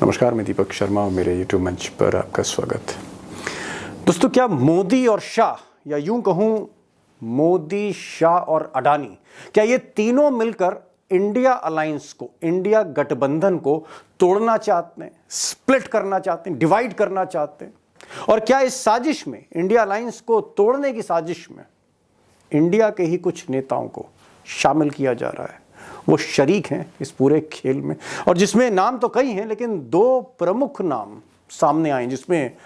नमस्कार, मैं दीपक शर्मा और मेरे यूट्यूब मंच पर आपका स्वागत है। दोस्तों, क्या मोदी और शाह, या यूं कहूं मोदी, शाह और अडानी, क्या ये तीनों मिलकर इंडिया अलायंस को, इंडिया गठबंधन को तोड़ना चाहते हैं, स्प्लिट करना चाहते हैं, डिवाइड करना चाहते हैं? और क्या इस साजिश में, इंडिया अलायंस को तोड़ने की साजिश में, इंडिया के ही कुछ नेताओं को शामिल किया जा रहा है? वो शरीक हैं इस पूरे खेल में, और जिसमें नाम तो कई हैं लेकिन दो प्रमुख नाम सामने आए, जिसमें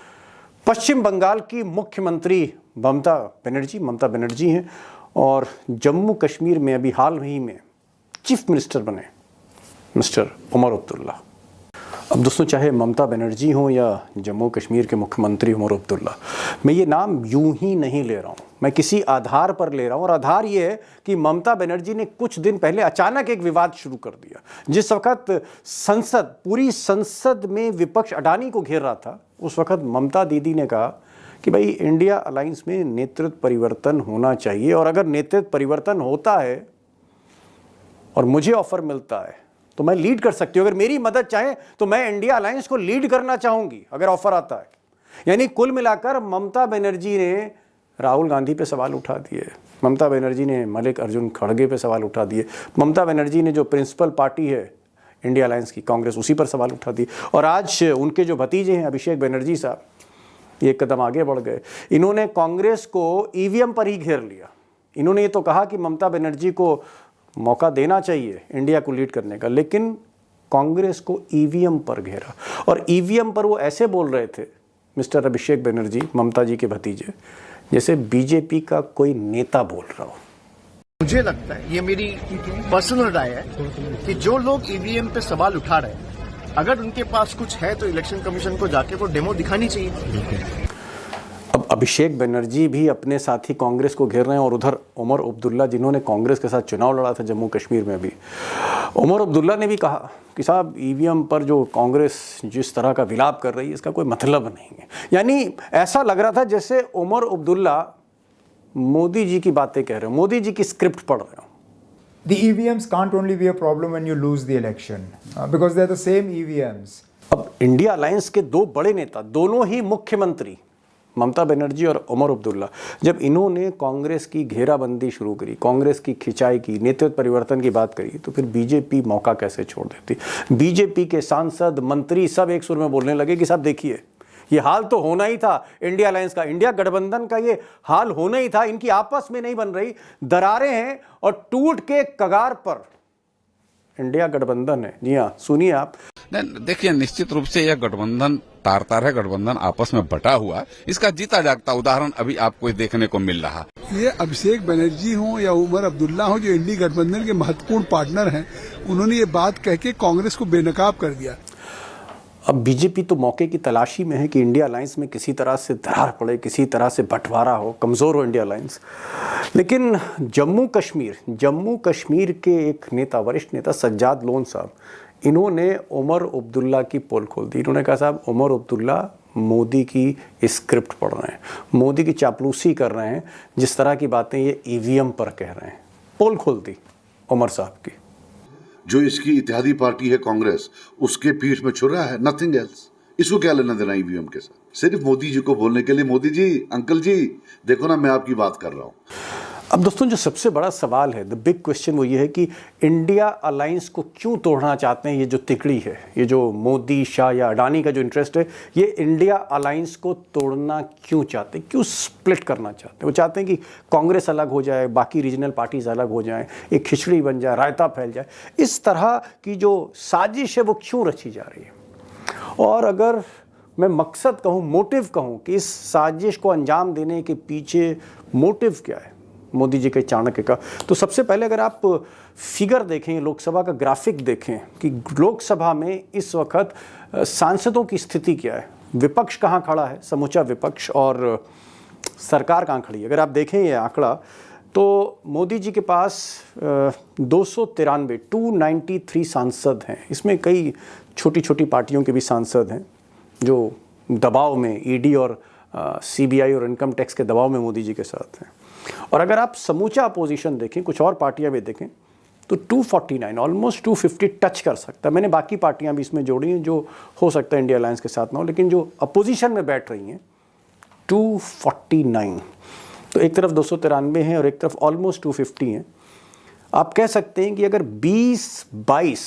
पश्चिम बंगाल की मुख्यमंत्री ममता बनर्जी हैं, और जम्मू कश्मीर में अभी हाल ही में चीफ मिनिस्टर बने मिस्टर उमर अब्दुल्ला। अब दोस्तों, चाहे ममता बनर्जी हो या जम्मू कश्मीर के मुख्यमंत्री उमर अब्दुल्ला, मैं ये नाम यूं ही नहीं ले रहा हूँ, मैं किसी आधार पर ले रहा हूँ। और आधार ये है कि ममता बनर्जी ने कुछ दिन पहले अचानक एक विवाद शुरू कर दिया। जिस वक्त पूरी संसद में विपक्ष अडानी को घेर रहा था, उस वक्त ममता दीदी ने कहा कि भाई, इंडिया अलायंस में नेतृत्व परिवर्तन होना चाहिए, और अगर नेतृत्व परिवर्तन होता है और मुझे ऑफर मिलता है तो मैं लीड कर सकती हूँ। अगर मेरी मदद चाहे तो मैं इंडिया अलायंस को लीड करना चाहूंगी, अगर ऑफर आता है। यानी कुल मिलाकर ममता बनर्जी ने राहुल गांधी पे सवाल उठा दिए, ममता बनर्जी ने मल्लिकार्जुन खड़गे पे सवाल उठा दिए, ममता बनर्जी ने जो प्रिंसिपल पार्टी है इंडिया अलायंस की, कांग्रेस, उसी पर सवाल उठा दिए। और आज उनके जो भतीजे हैं अभिषेक बनर्जी साहब, ये एक कदम आगे बढ़ गए। इन्होंने कांग्रेस को ईवीएम पर ही घेर लिया। इन्होंने ये तो कहा कि ममता बनर्जी को मौका देना चाहिए इंडिया को लीड करने का, लेकिन कांग्रेस को ईवीएम पर घेरा। और ईवीएम पर वो ऐसे बोल रहे थे मिस्टर अभिषेक बनर्जी, ममता जी के भतीजे, जैसे बीजेपी का कोई नेता बोल रहा हो। मुझे लगता है, ये मेरी पर्सनल राय है, कि जो लोग ईवीएम पे सवाल उठा रहे हैं, अगर उनके पास कुछ है तो इलेक्शन कमीशन को जाके वो डेमो दिखानी चाहिए। अब अभिषेक बनर्जी भी अपने साथी कांग्रेस को घेर रहे हैं, और उधर उमर अब्दुल्ला, जिन्होंने कांग्रेस के साथ चुनाव लड़ा था जम्मू कश्मीर में भी, उमर अब्दुल्ला ने भी कहा कि साहब, ईवीएम पर जो कांग्रेस जिस तरह का विलाप कर रही है, इसका कोई मतलब नहीं है। यानी ऐसा लग रहा था जैसे उमर अब्दुल्ला मोदी जी की बातें कह रहे हो, मोदी जी की स्क्रिप्ट पढ़ रहे हो। The EVMs can't only be a problem when you lose the election, because they're the same EVMs. अब इंडिया अलायंस के दो बड़े नेता, दोनों ही मुख्यमंत्री, ममता बनर्जी और उमर अब्दुल्ला, जब इन्होंने कांग्रेस की घेराबंदी शुरू करी, कांग्रेस की खिंचाई की, नेतृत्व परिवर्तन की बात करी, तो फिर बीजेपी मौका कैसे छोड़ देती? बीजेपी के सांसद, मंत्री सब एक सुर में बोलने लगे कि साहब देखिए, ये हाल तो होना ही था इंडिया अलायंस का, इंडिया गठबंधन का ये हाल होना ही था। इनकी आपस में नहीं बन रही, दरारें हैं और टूट के कगार पर इंडिया गठबंधन है। जी हाँ, सुनिए आप। नहीं, देखिए, निश्चित रूप से यह गठबंधन तार तार है, गठबंधन आपस में बटा हुआ, इसका जीता जागता उदाहरण अभी आपको देखने को मिल रहा। ये अभिषेक बनर्जी हो या उमर अब्दुल्ला हो, जो इंडी गठबंधन के महत्वपूर्ण पार्टनर हैं, उन्होंने ये बात कह के कांग्रेस को बेनकाब कर दिया। अब बीजेपी तो मौके की तलाशी में है कि इंडिया अलायंस में किसी तरह से दरार पड़े, किसी तरह से बंटवारा हो, कमज़ोर हो इंडिया अलायंस। लेकिन जम्मू कश्मीर के एक नेता, वरिष्ठ नेता सज्जाद लोन साहब, इन्होंने उमर अब्दुल्ला की पोल खोल दी। इन्होंने कहा, साहब, उमर अब्दुल्ला मोदी की स्क्रिप्ट पढ़ रहे हैं, मोदी की चापलूसी कर रहे हैं, जिस तरह की बातें ये ईवीएम पर कह रहे हैं। पोल खोल दी उमर साहब की। जो इसकी इत्तेहादी पार्टी है कांग्रेस, उसके पीठ में छुरा है, नथिंग एल्स। इसको क्या लेना देना ईवीएम के साथ? सिर्फ मोदी जी को बोलने के लिए, मोदी जी, अंकल जी, देखो ना, मैं आपकी बात कर रहा हूं। अब दोस्तों, जो सबसे बड़ा सवाल है, द बिग क्वेश्चन, वो ये है कि इंडिया अलायंस को क्यों तोड़ना चाहते हैं ये जो तिकड़ी है, ये जो मोदी, शाह या अडानी का जो इंटरेस्ट है, ये इंडिया अलायंस को तोड़ना क्यों चाहते हैं, क्यों स्प्लिट करना चाहते हैं? वो चाहते हैं कि कांग्रेस अलग हो जाए, बाकी रीजनल पार्टीज अलग हो जाएं, एक खिचड़ी बन जाए, रायता फैल जाए। इस तरह की जो साजिश है वो क्यों रची जा रही है? और अगर मैं मकसद कहूँ, मोटिव कहूँ, कि इस साजिश को अंजाम देने के पीछे मोटिव क्या है मोदी जी के, चाणक्य का, तो सबसे पहले अगर आप फिगर देखें, लोकसभा का ग्राफिक देखें कि लोकसभा में इस वक्त सांसदों की स्थिति क्या है, विपक्ष कहाँ खड़ा है, समूचा विपक्ष, और सरकार कहाँ खड़ी है। अगर आप देखें ये आंकड़ा, तो मोदी जी के पास 293 सांसद हैं। इसमें कई छोटी छोटी पार्टियों के भी सांसद हैं जो दबाव में, ईडी और सीबीआई और इनकम टैक्स के दबाव में मोदी जी के साथ हैं। और अगर आप समूचा अपोजिशन देखें, कुछ और पार्टियां भी देखें, तो 249 ऑलमोस्ट 250 टच कर सकता है। मैंने बाकी पार्टियां भी इसमें जोड़ी हैं जो हो सकता है इंडिया अलायंस के साथ ना हो, लेकिन जो अपोजिशन में बैठ रही हैं 249, तो एक तरफ 293 हैं और एक तरफ ऑलमोस्ट 250 हैं। आप कह सकते हैं कि अगर 20-22,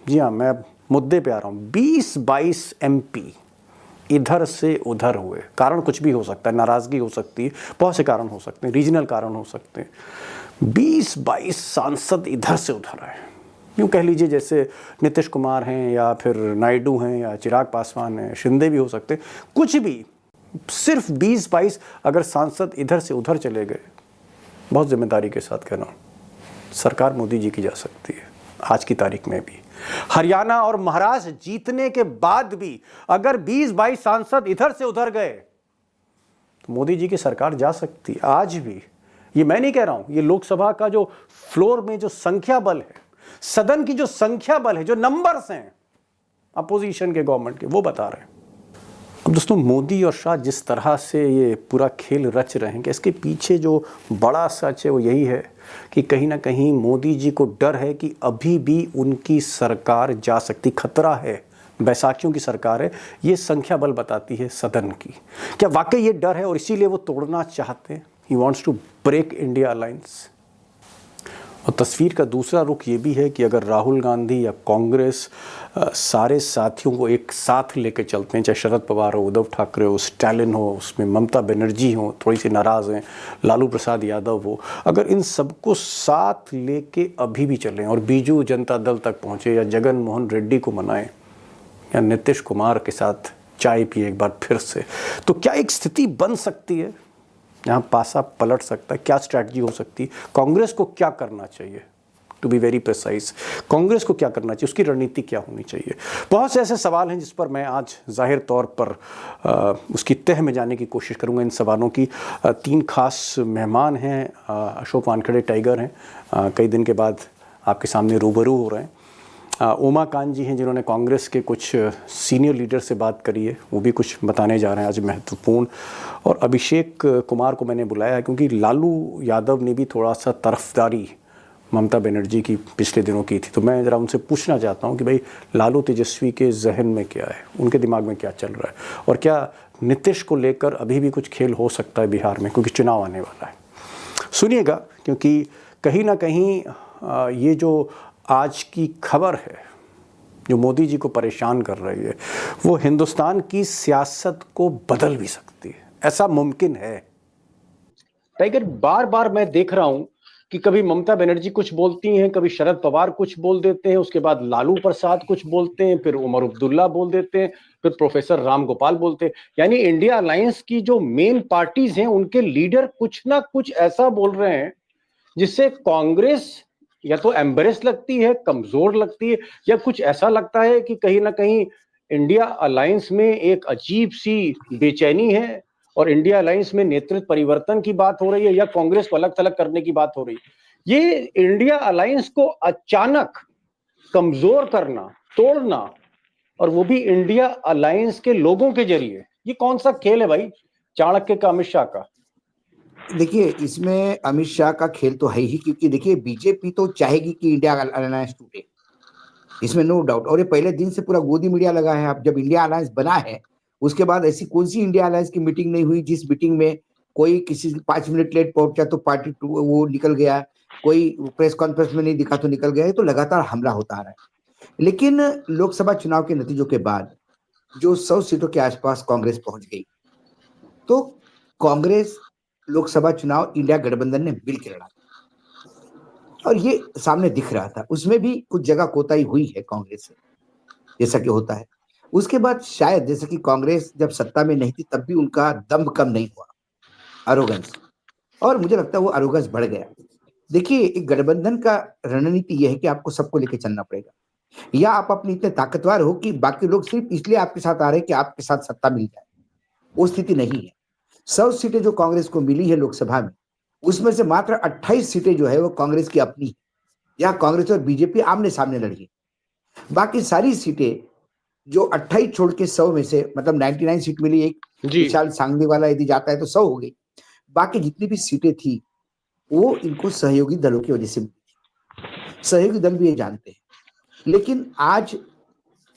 जी हाँ मैं मुद्दे पे आ रहा हूँ, 20-22 MP इधर से उधर हुए, कारण कुछ भी हो सकता है, नाराज़गी हो सकती है, बहुत से कारण हो सकते हैं, रीजनल कारण हो सकते हैं। 20-22 सांसद इधर से उधर आए, यूँ कह लीजिए जैसे नीतीश कुमार हैं या फिर नायडू हैं या चिराग पासवान हैं, शिंदे भी हो सकते हैं, कुछ भी, सिर्फ 20-22 अगर सांसद इधर से उधर चले गए, बहुत जिम्मेदारी के साथ कह रहा हूँ, सरकार मोदी जी की जा सकती है आज की तारीख में भी। हरियाणा और महाराष्ट्र जीतने के बाद भी अगर 20-22 सांसद इधर से उधर गए तो मोदी जी की सरकार जा सकती है आज भी। ये मैं नहीं कह रहा हूं, ये लोकसभा का जो फ्लोर में जो संख्या बल है, सदन की जो संख्या बल है, जो नंबर्स हैं अपोजिशन के, गवर्नमेंट के, वो बता रहे हैं। अब दोस्तों मोदी और शाह जिस तरह से ये पूरा खेल रच रहे हैं, कि इसके पीछे जो बड़ा सच है वो यही है कि कहीं ना कहीं मोदी जी को डर है कि अभी भी उनकी सरकार जा सकती, खतरा है, बैसाखियों की सरकार है, ये संख्या बल बताती है सदन की। क्या वाकई ये डर है और इसीलिए वो तोड़ना चाहते हैं? He wants to break India alliance. और तस्वीर का दूसरा रुख ये भी है कि अगर राहुल गांधी या कांग्रेस सारे साथियों को एक साथ लेकर चलते हैं, चाहे शरद पवार हो, उद्धव ठाकरे हो, स्टालिन हो, उसमें ममता बनर्जी हो, थोड़ी सी नाराज़ हैं, लालू प्रसाद यादव हो, अगर इन सबको साथ लेके अभी भी चलें और बीजू जनता दल तक पहुँचे या जगन मोहन रेड्डी को मनाएं या नीतीश कुमार के साथ चाय पिए एक बार फिर से, तो क्या एक स्थिति बन सकती है यहाँ पासा पलट सकता है? क्या स्ट्रैटेजी हो सकती है? कांग्रेस को क्या करना चाहिए? To be very precise, Congress को क्या करना चाहिए, उसकी रणनीति क्या होनी चाहिए? बहुत से ऐसे सवाल हैं जिस पर मैं आज जाहिर तौर पर उसकी तह में जाने की कोशिश करूंगा। इन सवालों की 3 खास मेहमान हैं। अशोक वानखेड़े टाइगर हैं, कई दिन के बाद आपके सामने रूबरू हो रहे हैं। उमाकांत जी हैं जिन्होंने कांग्रेस के कुछ सीनियर लीडर से बात करी है, वो भी कुछ बताने जा रहे हैं आज महत्वपूर्ण। और अभिषेक कुमार को मैंने बुलाया है क्योंकि लालू यादव ने भी थोड़ा सा तरफदारी ममता बनर्जी की पिछले दिनों की थी, तो मैं ज़रा उनसे पूछना चाहता हूं कि भाई लालू तेजस्वी के जहन में क्या है, उनके दिमाग में क्या चल रहा है, और क्या नीतीश को लेकर अभी भी कुछ खेल हो सकता है बिहार में, क्योंकि चुनाव आने वाला है। सुनिएगा, क्योंकि कहीं ना कहीं ये जो आज की खबर है जो मोदी जी को परेशान कर रही है, वो हिंदुस्तान की सियासत को बदल भी सकती है, ऐसा मुमकिन है। टाइगर, बार बार मैं देख रहा हूं कि कभी ममता बनर्जी कुछ बोलती हैं, कभी शरद पवार कुछ बोल देते हैं, उसके बाद लालू प्रसाद कुछ बोलते हैं, फिर उमर अब्दुल्ला बोल देते हैं, फिर प्रोफेसर राम गोपाल बोलते हैं। यानी इंडिया अलायंस की जो मेन पार्टीज हैं उनके लीडर कुछ ना कुछ ऐसा बोल रहे हैं जिससे कांग्रेस या तो एम्बरेस लगती है, कमजोर लगती है, या कुछ ऐसा लगता है कि कहीं ना कहीं इंडिया अलायंस में एक अजीब सी बेचैनी है और इंडिया अलायंस में नेतृत्व परिवर्तन की बात हो रही है या कांग्रेस को अलग थलग करने की बात हो रही है। ये इंडिया अलायंस को अचानक कमजोर करना, तोड़ना, और वो भी इंडिया अलायंस के लोगों के जरिए, ये कौन सा खेल है भाई चाणक्य का, अमित शाह का? देखिए, इसमें अमित शाह का खेल तो है ही, क्योंकि देखिए बीजेपी तो चाहेगी कि इंडिया अलायंस टूटे, इसमें नो डाउट। और ये पहले दिन से पूरा गोदी मीडिया लगा है। अब जब इंडिया अलायंस बना है उसके बाद ऐसी कौन सी इंडिया अलायंस की मीटिंग नहीं हुई जिस मीटिंग में कोई किसी 5 मिनट लेट पहुंचा तो पार्टी वो निकल गया, कोई प्रेस कॉन्फ्रेंस में नहीं दिखा तो निकल गया। तो लगातार हमला होता आ रहा है। लेकिन लोकसभा चुनाव के नतीजों के बाद जो 100 सीटों के आसपास कांग्रेस पहुंच गई, तो कांग्रेस लोकसभा चुनाव इंडिया गठबंधन ने मिलकर लड़ा और ये सामने दिख रहा था। उसमें भी कुछ जगह कोताही हुई है कांग्रेस से, जैसा कि होता है। उसके बाद शायद जैसे कि कांग्रेस जब सत्ता में नहीं थी तब भी उनका दम कम नहीं हुआ, अरोगेंस, और मुझे लगता है वो अरोगेंस बढ़ गया। देखिए, एक गठबंधन का रणनीति यह है कि आपको सबको लेकर चलना पड़ेगा, या आप अपनी इतने ताकतवर हो कि बाकी लोग सिर्फ इसलिए आपके साथ आ रहे हैं कि आपके साथ सत्ता मिल जाए। वो स्थिति नहीं है। 100 सीटें जो कांग्रेस को मिली है लोकसभा में, उसमें से मात्र 28 सीटें जो है वो कांग्रेस की अपनी है, या कांग्रेस और बीजेपी आमने सामने लड़ी। बाकी सारी सीटें जो 28 छोड़ के 100 में से, मतलब 99 सीट मिली, एक विशाल सांगली वाला यदि जाता है तो 100 हो गई। बाकी जितनी भी सीटें थी वो इनको सहयोगी दलों की वजह से मिली। सहयोगी दल भी ये जानते हैं। लेकिन आज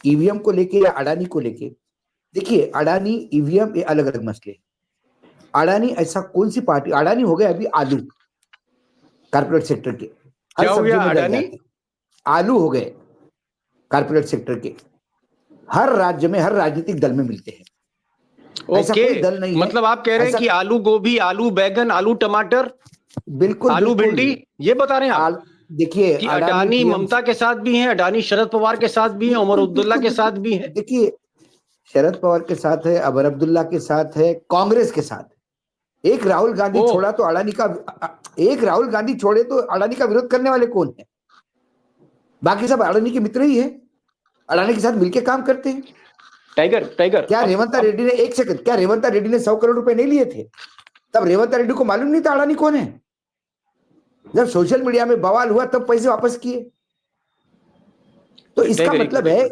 ईवीएम को लेके या अडानी को लेके, देखिए अडानी ईवीएम ये अलग अलग मसले हैं। अडानी ऐसा कौन सी पार्टी, अडानी हो गया अभी आलू कारपोरेट सेक्टर के, हर क्या हो सब्जी गया में डल अडानी? जाते हैं। आलू हो गए कारपोरेट सेक्टर के, हर राज्य में हर राजनीतिक दल में मिलते हैं। ऐसा ओके, कोई दल नहीं है। मतलब आप कह रहे हैं ऐसा- कि आलू गोभी, आलू बैगन, आलू टमाटर, बिल्कुल आलू बिल्कुल। भिंडी, ये बता रहे हैं आप देखिए कि अडानी PM ममता के साथ भी हैं, अडानी शरद पवार के साथ भी हैं, उमर बिल्कुल, अब्दुल्ला के बिल्कुल, साथ भी हैं। देखिए शरद पवार के साथ है, अमर अब्दुल्ला के साथ है, कांग्रेस के साथ है। एक राहुल गांधी ओ। छोड़ा तो अडानी का, एक राहुल गांधी छोड़े तो अडानी का विरोध करने वाले कौन है? बाकी सब अडानी के मित्र ही है, अडानी के साथ मिलकर काम करते हैं। टाइगर क्या रेवंता रेड्डी ने, एक सेकंड, क्या रेवंता रेड्डी ने 100 करोड़ रुपए नहीं लिए थे? तब रेवंता रेड्डी को मालूम नहीं था अडानी कौन है? जब सोशल मीडिया में बवाल हुआ तब पैसे वापस किए। तो इसका टाइगर, मतलब है,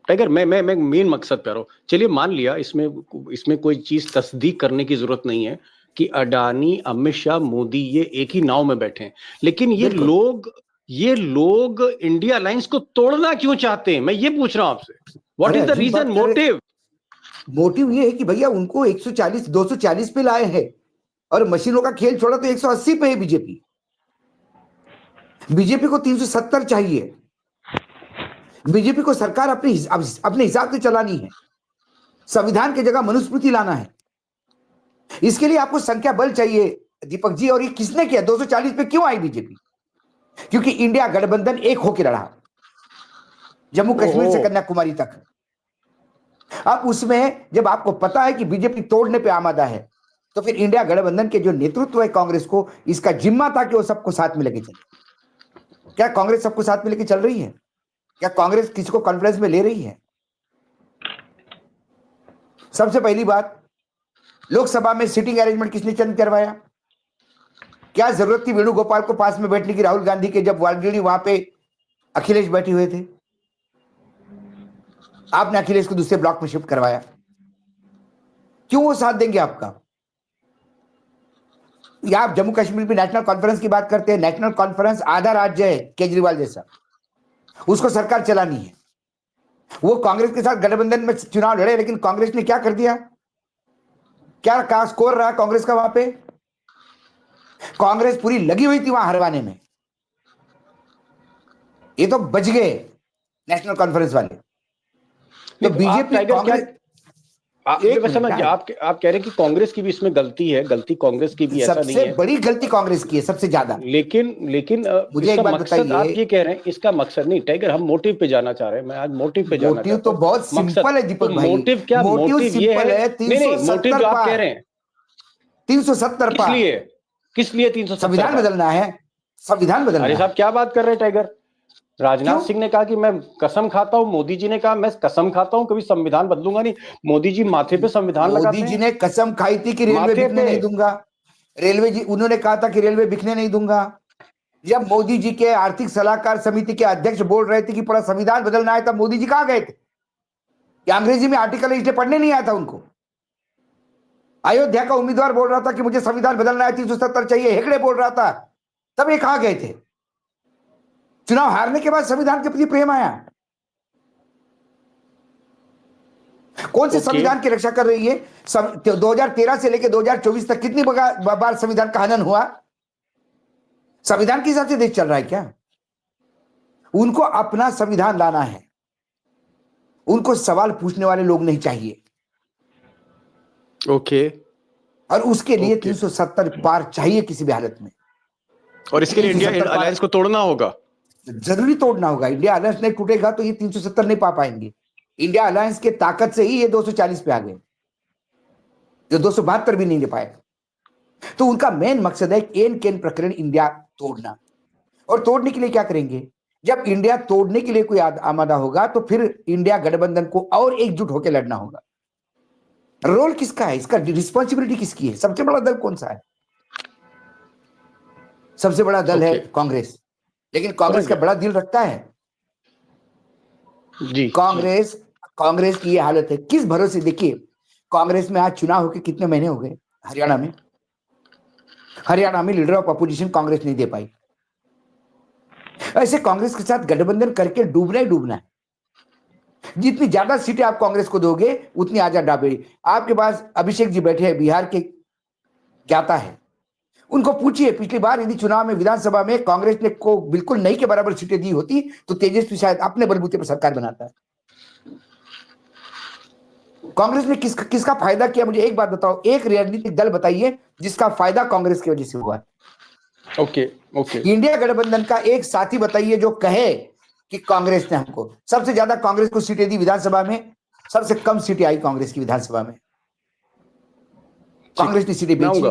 टाइगर मैं मेन मकसद पे आ रहा हूं। चलिए मान लिया, इसमें कोई चीज तस्दीक करने की जरूरत नहीं है कि अडानी, अमित शाह, मोदी ये एक ही नाव में बैठे हैं, लेकिन ये लोग इंडिया अलायंस को तोड़ना क्यों चाहते हैं? मैं ये पूछ रहा हूं आपसे, व्हाट इज द अजीब रीजन, बात कर रहे- मोटिव? मोटिव ये है कि भैया उनको 140 240 पे लाए हैं और मशीनों का खेल छोड़ा तो 180 पे है बीजेपी। बीजेपी को 370 चाहिए। बीजेपी को सरकार अपने हिसाब से चलानी है, संविधान की जगह मनुस्मृति लाना है। इसके लिए आपको संख्या बल चाहिए दीपक जी। और ये किसने किया? 240 पे क्यों आई बीजेपी? क्योंकि इंडिया गठबंधन एक होकर लड़ा, जम्मू कश्मीर से कन्याकुमारी तक। अब उसमें जब आपको पता है कि बीजेपी तोड़ने पे आमादा है, तो फिर इंडिया गठबंधन के जो नेतृत्व है कांग्रेस को, इसका जिम्मा था कि वो सबको साथ में लेके चले। क्या कांग्रेस सबको साथ में लेके चल रही है? क्या कांग्रेस किसी को कॉन्फ्रेंस में ले रही है? सबसे पहली बात, लोकसभा में सीटिंग अरेंजमेंट किसने चेंज करवाया? क्या जरूरत थी वेणुगोपाल को पास में बैठने की राहुल गांधी के, जब ऑलरेडी वहां पे अखिलेश बैठे हुए थे? आपने अखिलेश को दूसरे ब्लॉक में शिफ्ट करवाया। क्यों वो साथ देंगे आपका? या आप जम्मू कश्मीर में नेशनल कॉन्फ्रेंस की बात करते हैं। नेशनल कॉन्फ्रेंस आधा राज्य है केजरीवाल जैसा, उसको सरकार चलानी है। वो कांग्रेस के साथ गठबंधन में चुनाव लड़े, लेकिन कांग्रेस ने क्या कर दिया? क्या स्कोर रहा कांग्रेस का वहां पे? कांग्रेस पूरी लगी हुई थी वहां हरवाने में, ये तो बच गए नेशनल कॉन्फ्रेंस वाले। तो बीजेपी कांग्रेस, आप कह रहे हैं कि कांग्रेस की भी इसमें गलती है, गलती कांग्रेस की भी, ऐसा नहीं सबसे है। बड़ी गलती कांग्रेस की है, सबसे ज्यादा। लेकिन मुझे एक इसका बात मकसद, बताइए, आप ये कह रहे हैं इसका मकसद नहीं टाइगर, हम मोटिव पे जाना चाह रहे हैं। मैं आज मोटिव पे जाना मोटिव चाहता तो हूं। बहुत सिंपल है दीपक भाई। मोटिव क्या? मोटिव ये सिंपल है, नहीं, मोटिव जो आप कह रहे हैं 370 पार। किस लिए 370? संविधान बदलना है, संविधान बदलना अरे है। साहब क्या बात कर रहे हैं टाइगर? राजनाथ क्यों? सिंह ने कहा कि मैं कसम खाता हूं, मोदी जी ने कहा मैं कसम खाता हूं कभी संविधान बदलूंगा नहीं। मोदी जी माथे पे संविधान लगाते मोदी जी हैं। ने कसम खाई थी कि रेलवे माथे बिकने पे। नहीं दूंगा। रेलवे जी, उन्होंने कहा था कि रेलवे बिकने नहीं दूंगा। जब मोदी जी के आर्थिक सलाहकार समिति के अध्यक्ष बोल रहे थे कि पूरा संविधान बदलना है, तब मोदी जी कहां गए थे? कि अंग्रेजी में आर्टिकल है इसलिए पढ़ने नहीं आया था उनको? अयोध्या का उम्मीदवार बोल रहा था कि मुझे संविधान बदलना है, 370 चाहिए, हेगड़े बोल रहा था, तब ये कहां गए थे? चुनाव हारने के बाद संविधान के प्रति प्रेम आया। कौन से संविधान की रक्षा कर रही है? 2013 से लेकर 2024 तक कितनी बार संविधान का हनन हुआ? संविधान के हिसाब से देश चल रहा है क्या? उनको अपना संविधान लाना है, उनको सवाल पूछने वाले लोग नहीं चाहिए। ओके। और उसके लिए 370 पार चाहिए किसी भी हालत में। और इसके लिए इंडिया 370 अलायंस को तोड़ना होगा, जरूरी तोड़ना होगा। इंडिया अलायंस नहीं टूटेगा तो ये 370 नहीं पा पाएंगे। इंडिया अलायंस के ताकत से ही ये 240 पे आ गए, जो 272 भी नहीं ले पाए। तो उनका मेन मकसद है एन केन प्रकरण इंडिया तोड़ना। और तोड़ने के लिए क्या करेंगे? जब इंडिया तोड़ने के लिए कोई आमादा होगा तो फिर इंडिया गठबंधन को और एकजुट होकर लड़ना होगा। रोल किसका है? इसका रिस्पॉन्सिबिलिटी किसकी है? सबसे बड़ा दल कौन सा है? सबसे बड़ा दल है कांग्रेस। लेकिन कांग्रेस का बड़ा दिल रखता है जी। कांग्रेस की ये हालत है। किस भरोसे? देखिए कांग्रेस में आज चुनाव होके कितने महीने हो गए? हरियाणा में लीडर ऑफ अपोजिशन कांग्रेस नहीं दे पाई। ऐसे कांग्रेस के साथ गठबंधन करके डूबना ही डूबना है। जितनी ज्यादा सीटें आप कांग्रेस को दोगे उतनी आजाद डाबेड़ी। आपके पास अभिषेक जी बैठे हैं, बिहार के ज्ञाता है, उनको पूछिए पिछली बार यदि चुनाव में विधानसभा में कांग्रेस ने को बिल्कुल नहीं के बराबर सीटें दी होती तो तेजस्वी शायद अपने बलबूते पर सरकार बनाता है। कांग्रेस ने किसका फायदा किया? मुझे एक बात बताओ, एक राजनीतिक दल बताइए जिसका फायदा कांग्रेस की वजह से हुआ। ओके ओके, इंडिया गठबंधन का एक साथी बताइए जो कहे कि कांग्रेस ने हमको सबसे ज्यादा कांग्रेस को सीटें दी विधानसभा में, सबसे कम सीटें आई कांग्रेस की विधानसभा में। कांग्रेस ने सीटें बेची।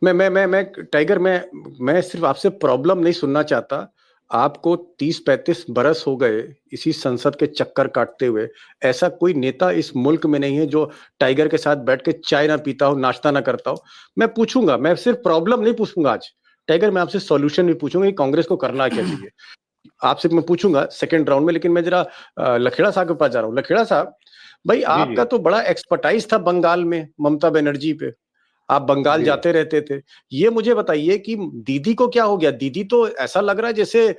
मैं टाइगर, मैं सिर्फ आपसे प्रॉब्लम नहीं सुनना चाहता। आपको 30-35 बरस हो गए इसी संसद के चक्कर काटते हुए। ऐसा कोई नेता इस मुल्क में नहीं है जो टाइगर के साथ बैठ के चाय ना पीता हो, नाश्ता ना करता हो। मैं पूछूंगा, मैं सिर्फ प्रॉब्लम नहीं पूछूंगा आज टाइगर, मैं आपसे सॉल्यूशन भी पूछूंगा कि कांग्रेस को करना क्या चाहिए। आपसे मैं पूछूंगा सेकंड राउंड में, लेकिन मैं जरा लखेड़ा साहब के पास जा रहा हूँ। लखेड़ा साहब भाई, आपका तो बड़ा एक्सपर्टाइज था बंगाल में ममता बनर्जी पे, आप बंगाल जाते रहते थे। ये मुझे बताइए कि दीदी को क्या हो गया? दीदी तो ऐसा लग रहा है जैसे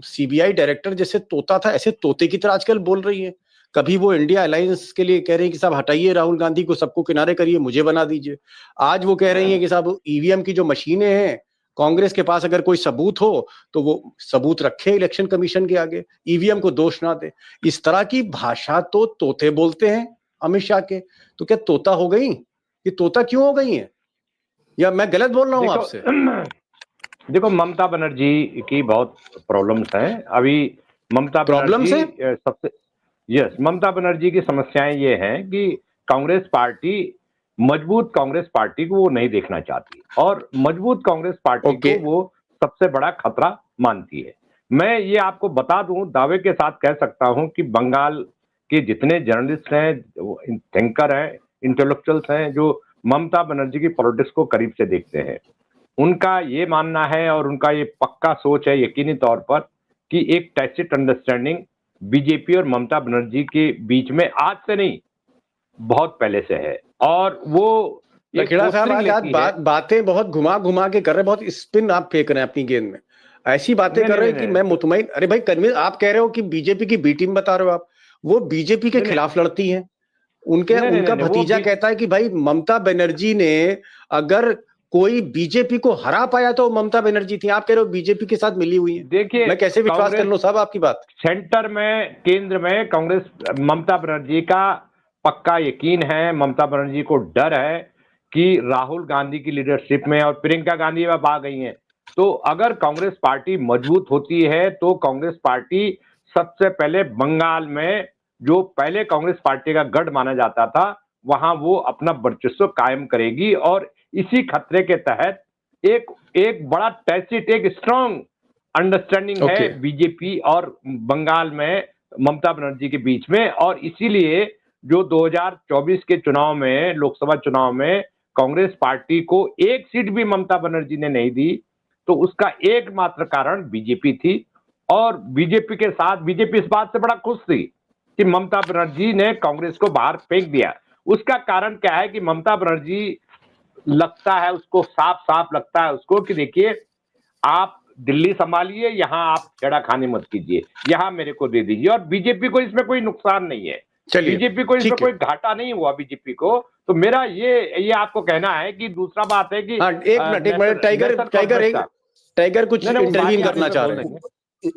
सीबीआई डायरेक्टर जैसे तोता था, ऐसे तोते की तरह आजकल बोल रही है। कभी वो इंडिया अलायंस के लिए कह रही है कि साहब हटाइए राहुल गांधी को, सबको किनारे करिए, मुझे बना दीजिए। आज वो कह रही है कि साहब ईवीएम की जो मशीनें हैं, कांग्रेस के पास अगर कोई सबूत हो तो वो सबूत रखे इलेक्शन कमीशन के आगे, ईवीएम को दोष ना दे। इस तरह की भाषा तो तोते बोलते हैं अमित शाह के। तो क्या तोता हो गई? ये तोता क्यों हो गई है, या मैं गलत बोल रहा हूं आपसे? देखो, ममता बनर्जी की बहुत प्रॉब्लम्स हैं अभी। ममता बनर्जी सबसे ममता बनर्जी की समस्याएं ये हैं कि कांग्रेस पार्टी, मजबूत कांग्रेस पार्टी को वो नहीं देखना चाहती और मजबूत कांग्रेस पार्टी को वो सबसे बड़ा खतरा मानती है। मैं ये आपको बता दूं, दावे के साथ कह सकता हूं कि बंगाल के जितने जर्नलिस्ट हैं, थिंकर हैं, इंटेलेक्चुअल्स हैं जो ममता बनर्जी की पॉलिटिक्स को करीब से देखते हैं, उनका ये मानना है और उनका ये पक्का सोच है यकीनी तौर पर कि एक टैसिट अंडरस्टैंडिंग बीजेपी और ममता बनर्जी के बीच में आज से नहीं, बहुत पहले से है। और वो लखेड़ा साहब आज बातें बहुत घुमा घुमा के कर रहे हैं, बहुत स्पिन आप फेंक रहे हैं अपनी गेंद में, ऐसी बातें कर रहे हैं कि मैं मुतमईन। अरे भाई कन्विंस, आप कह रहे हो कि बीजेपी की बी टीम बता रहे हो आप, वो बीजेपी के खिलाफ लड़ती हैं। उनका भतीजा कहता है कि भाई ममता बनर्जी ने अगर कोई बीजेपी को हरा पाया तो ममता बनर्जी थी। आप कह रहे हो बीजेपी के साथ मिली हुई है। देखिए, मैं कैसे विश्वास कर लूं साहब आपकी बात? सेंटर में, केंद्र में कांग्रेस, ममता बनर्जी का पक्का यकीन है, ममता बनर्जी को डर है कि राहुल गांधी की लीडरशिप में और प्रियंका गांधी अब आ गई हैं, तो अगर कांग्रेस पार्टी मजबूत होती है तो कांग्रेस पार्टी सबसे पहले बंगाल में, जो पहले कांग्रेस पार्टी का गढ़ माना जाता था, वहां वो अपना वर्चस्व कायम करेगी। और इसी खतरे के तहत एक बड़ा टैसिट, एक स्ट्रांग अंडरस्टैंडिंग है बीजेपी और बंगाल में ममता बनर्जी के बीच में। और इसीलिए जो 2024 के चुनाव में, लोकसभा चुनाव में कांग्रेस पार्टी को एक सीट भी ममता बनर्जी ने नहीं दी, तो उसका एकमात्र कारण बीजेपी थी। और बीजेपी के साथ, बीजेपी इस बात से बड़ा खुश थी कि ममता बनर्जी ने कांग्रेस को बाहर फेंक दिया। उसका कारण क्या है कि ममता बनर्जी लगता है उसको, साफ साफ लगता है उसको कि देखिए, आप दिल्ली संभालिए, यहां आप छेड़ा खानी मत कीजिए, यहां मेरे को दे दीजिए। और बीजेपी को इसमें कोई नुकसान नहीं है, बीजेपी को इसमें कोई घाटा नहीं हुआ बीजेपी को। तो मेरा ये आपको कहना है कि दूसरा बात है कि एक मिनट टाइगर कुछ इंटरव्यू करना चाह रहे हैं।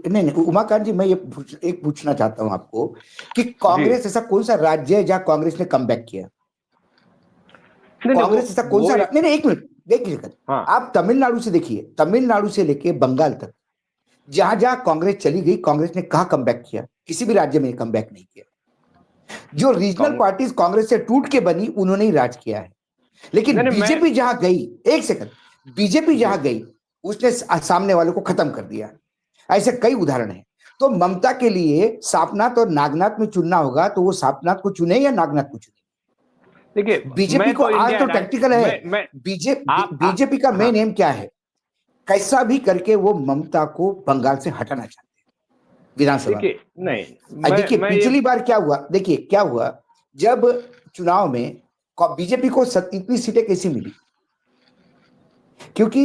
नहीं, उमाकांत जी, मैं ये पूछना चाहता हूं आपको कि कांग्रेस ऐसा कौन सा राज्य है जहां कांग्रेस ने कमबैक किया? कांग्रेस ऐसा कौन सा? नहीं, एक मिनट देखिए, आप तमिलनाडु से देखिए, तमिलनाडु से लेके बंगाल तक जहां जहां कांग्रेस चली गई, कांग्रेस ने कहां कमबैक किया? किसी भी राज्य में कमबैक नहीं किया। जो रीजनल पार्टीज कांग्रेस से टूट के बनी, उन्होंने ही राज किया है। लेकिन बीजेपी जहां गई, एक सेकंड, बीजेपी जहां गई उसने सामने वालों को खत्म कर दिया। ऐसे कई उदाहरण हैं। तो ममता के लिए सापनाथ और नागनाथ में चुनना होगा, तो वो सापनाथ को चुने या नागनाथ को चुने? देखिए, बीजेपी को आज तो टैक्टिकल है। बीजेपी का मेन एम क्या है? कैसा भी करके वो ममता को बंगाल से हटाना चाहते हैं विधानसभा। देखिए पिछली बार क्या हुआ, देखिए क्या हुआ, जब चुनाव में बीजेपी को इतनी सीटें कैसी मिली? क्योंकि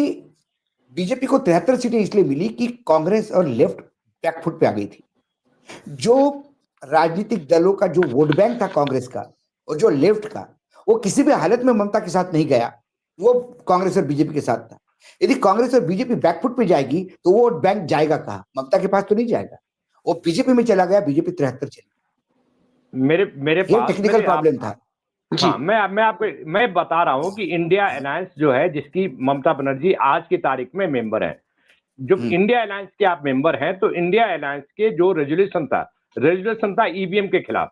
बीजेपी को 73 सीटें इसलिए मिली कि कांग्रेस और लेफ्ट बैकफुट पे आ गई थी। जो राजनीतिक दलों का जो वोट बैंक था कांग्रेस का और जो लेफ्ट का, वो किसी भी हालत में ममता के साथ नहीं गया, वो कांग्रेस और बीजेपी के साथ था। यदि कांग्रेस और बीजेपी बैकफुट पे जाएगी तो वो वोट बैंक जाएगा कहाँ? ममता के पास तो नहीं जाएगा, वो बीजेपी में चला गया, बीजेपी 73 चली। मेरे ये पास टेक्निकल प्रॉब्लम था। हाँ, मैं बता रहा हूं कि इंडिया अलायंस जो है, जिसकी ममता बनर्जी आज की तारीख में मेंबर है, जो इंडिया अलायंस के आप मेंबर हैं, तो इंडिया अलायंस के जो रेजोल्यूशन था ईवीएम के खिलाफ,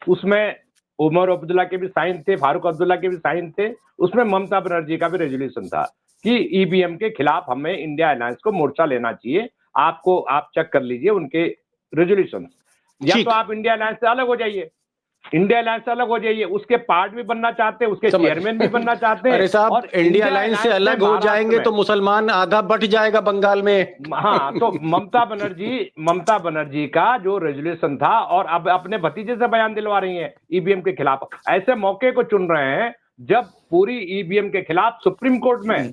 उसमें उमर अब्दुल्ला के भी साइन थे, फारूक अब्दुल्ला के भी साइन थे, उसमें ममता बनर्जी का भी रेजोल्यूशन था कि ईवीएम के खिलाफ हमें इंडिया अलायंस को मोर्चा लेना चाहिए। आप चेक कर लीजिए उनके रेजोल्यूशन, या तो आप इंडिया अलायंस से अलग हो जाइए, उसके पार्ट भी बनना चाहते हैं, उसके चेयरमैन भी बनना चाहते हैं। अरे साहब, और इंडिया अलायंस से अलग हो जाएंगे तो मुसलमान आधा बट जाएगा बंगाल में। हाँ, तो ममता बनर्जी का जो रेजोल्यूशन था, और अब अपने भतीजे से बयान दिलवा रही हैं ईवीएम के खिलाफ। ऐसे मौके को चुन रहे हैं जब पूरी ईवीएम के खिलाफ सुप्रीम कोर्ट में